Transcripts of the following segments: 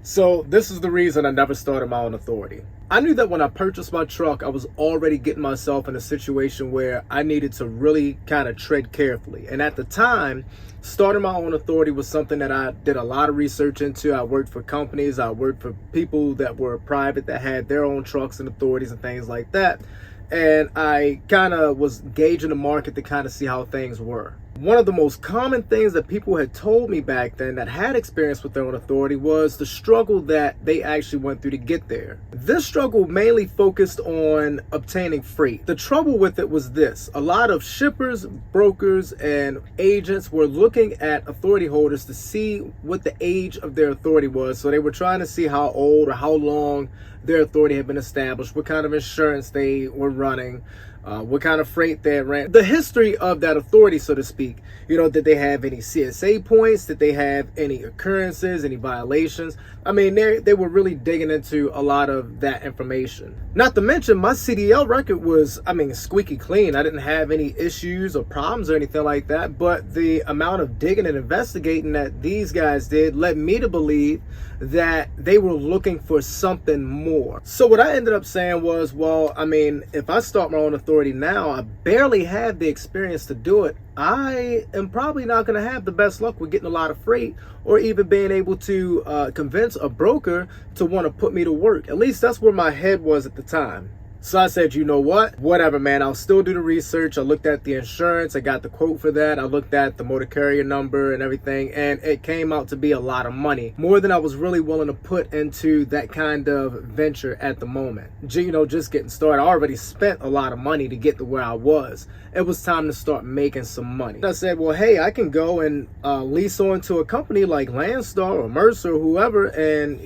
So this is the reason I never started my own authority. I knew that when I purchased my truck, I was already getting myself in a situation where I needed to really kind of tread carefully. And at the time, starting my own authority was something that I did a lot of research into. I worked for companies, I worked for people that were private that had their own trucks and authorities and things like that. And I kind of was gauging the market to kind of see how things were. One of the most common things that people had told me back then that had experience with their own authority was the struggle that they actually went through to get there. This struggle mainly focused on obtaining freight. The trouble with it was this: a lot of shippers, brokers, and agents were looking at authority holders to see what the age of their authority was. So they were trying to see how old or how long their authority had been established, what kind of insurance they were running, what kind of freight they ran, the history of that authority, so to speak. Did they have any CSA points? Did they have any occurrences, any violations? I mean, they were really digging into a lot of that information. Not to mention, my CDL record was, squeaky clean. I didn't have any issues or problems or anything like that, but the amount of digging and investigating that these guys did led me to believe that they were looking for something more. So what I ended up saying was, well, if I start my own authority now, I barely have the experience to do it. I am probably not going to have the best luck with getting a lot of freight or even being able to convince a broker to want to put me to work. At least that's where my head was at the time. So I said, you know what? Whatever, man. I'll still do the research. I looked at the insurance. I got the quote for that. I looked at the motor carrier number and everything, and it came out to be a lot of money, more than I was really willing to put into that kind of venture at the moment. Just getting started. I already spent a lot of money to get to where I was. It was time to start making some money. I said, well, hey, I can go and lease on to a company like Landstar or Mercer or whoever and,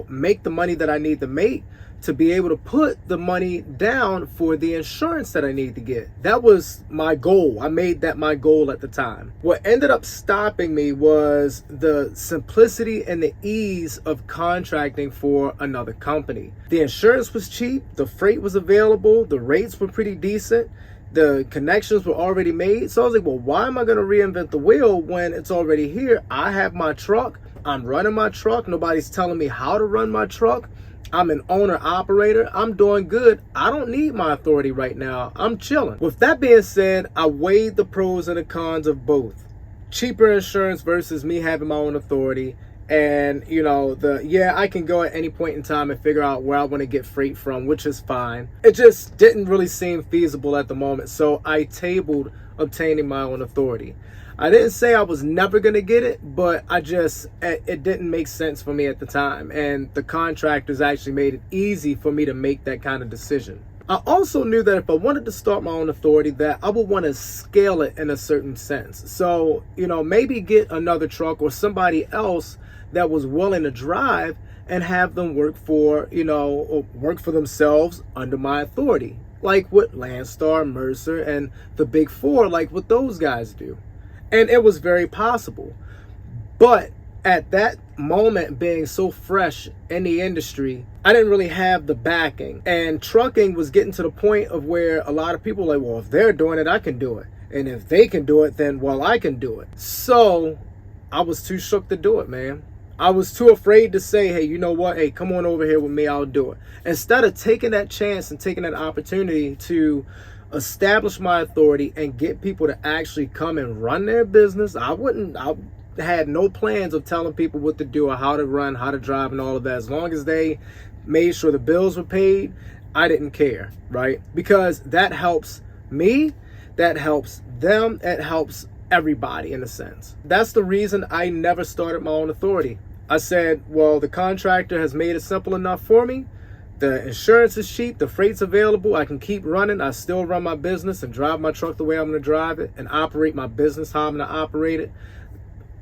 make the money that I need to make to be able to put the money down for the insurance that I need to get. That was my goal. I made that my goal at the time. What ended up stopping me was the simplicity and the ease of contracting for another company. The insurance was cheap, the freight was available, the rates were pretty decent, the connections were already made. So I was like, well, why am I going to reinvent the wheel when it's already here? I have my truck, I'm running my truck, nobody's telling me how to run my truck. I'm an owner operator. I'm doing good. I don't need my authority right now. I'm chilling. With that being said, I weighed the pros and the cons of both. Cheaper insurance versus me having my own authority. And, I can go at any point in time and figure out where I want to get freight from, which is fine. It just didn't really seem feasible at the moment. So I tabled obtaining my own authority. I didn't say I was never going to get it, but it didn't make sense for me at the time. And the contractors actually made it easy for me to make that kind of decision. I also knew that if I wanted to start my own authority, that I would want to scale it in a certain sense. So, maybe get another truck or somebody else that was willing to drive and have them work for, or work for themselves under my authority. Like what Landstar, Mercer, and the Big Four, like what those guys do. And it was very possible. But at that moment, being so fresh in the industry, I didn't really have the backing. And trucking was getting to the point of where a lot of people were like, well, if they're doing it, I can do it. And if they can do it, then, well, I can do it. So I was too shook to do it, man. I was too afraid to say, hey, you know what? Hey, come on over here with me. I'll do it. Instead of taking that chance and taking that opportunity to establish my authority and get people to actually come and run their business, I had no plans of telling people what to do or how to run, how to drive, and all of that. As long as they made sure the bills were paid, I didn't care, right? Because that helps me, that helps them, it helps everybody in a sense. That's the reason I never started my own authority. I said, well, the contractor has made it simple enough for me. The insurance is cheap, the freight's available, I can keep running, I still run my business and drive my truck the way I'm going to drive it and operate my business how I'm going to operate it.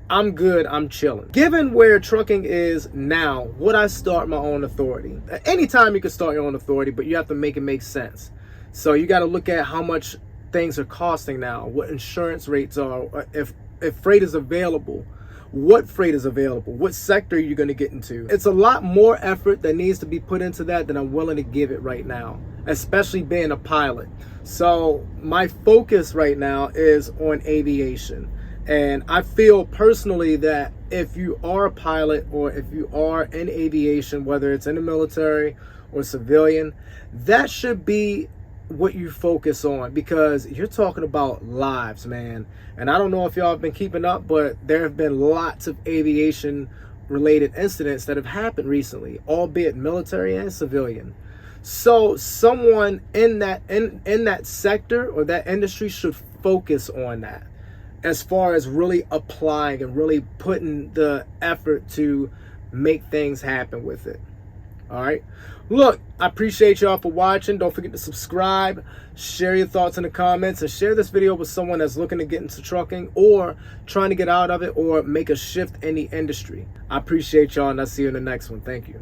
I'm good, I'm chilling. Given where trucking is now, would I start my own authority? Anytime you can start your own authority, but you have to make it make sense. So you got to look at how much things are costing now, what insurance rates are, if freight is available, what freight is available, what sector you're going to get into. It's a lot more effort that needs to be put into that than I'm willing to give it right now, especially being a pilot. So my focus right now is on aviation. And I feel personally that if you are a pilot or if you are in aviation, whether it's in the military or civilian, that should be what you focus on, because you're talking about lives, man. And I don't know if y'all have been keeping up, but there have been lots of aviation related incidents that have happened recently, albeit military and civilian. So someone in that sector or that industry should focus on that, as far as really applying and really putting the effort to make things happen with it. All right. Look, I appreciate y'all for watching. Don't forget to subscribe, share your thoughts in the comments, and share this video with someone that's looking to get into trucking or trying to get out of it or make a shift in the industry. I appreciate y'all, and I'll see you in the next one. Thank you.